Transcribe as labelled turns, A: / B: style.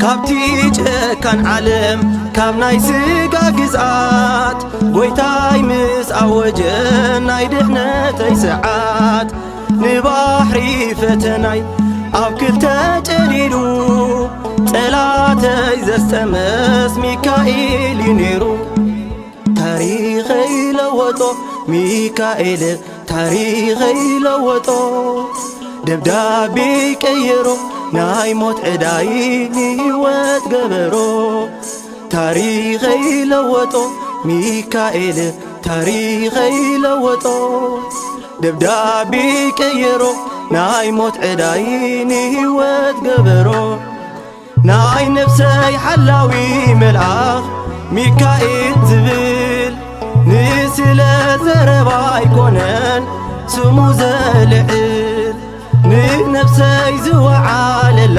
A: ካብቲ ጨካን ዓለም ካብ ናይ ስጋ ግዝኣት ጎይታይ ምስ ኣወጀ ናይ ድሕነተይ ሰዓት ንባሕሪ ፈተናይ ኣብ ክልተ ጨዲዱ ጠላተይ ዘስተመስ ሚካኤል እዩ ነይሩ ታሪኸይ ለወጦ ሚካኤል ታሪኸይ ለወጦ ደብዳቤ ቀየሮ ናይ ሞት ዕዳይ ንህይወት ገበሮ ታሪኸይ ለወጦ ሚካኤል ታሪኸይ ለወጦ ደብዳቤ ቀየሮ ናይ ሞት ዕዳይ ንህይወት ገበሮ ናይ ነፍሰይ ሓላዊ መልኣኽ ሚካኤል ዝብል ንስለ ዘረባ ኣይኮነን ስሙ ዘልዕል ንነፍሰይ ዝወዓለላ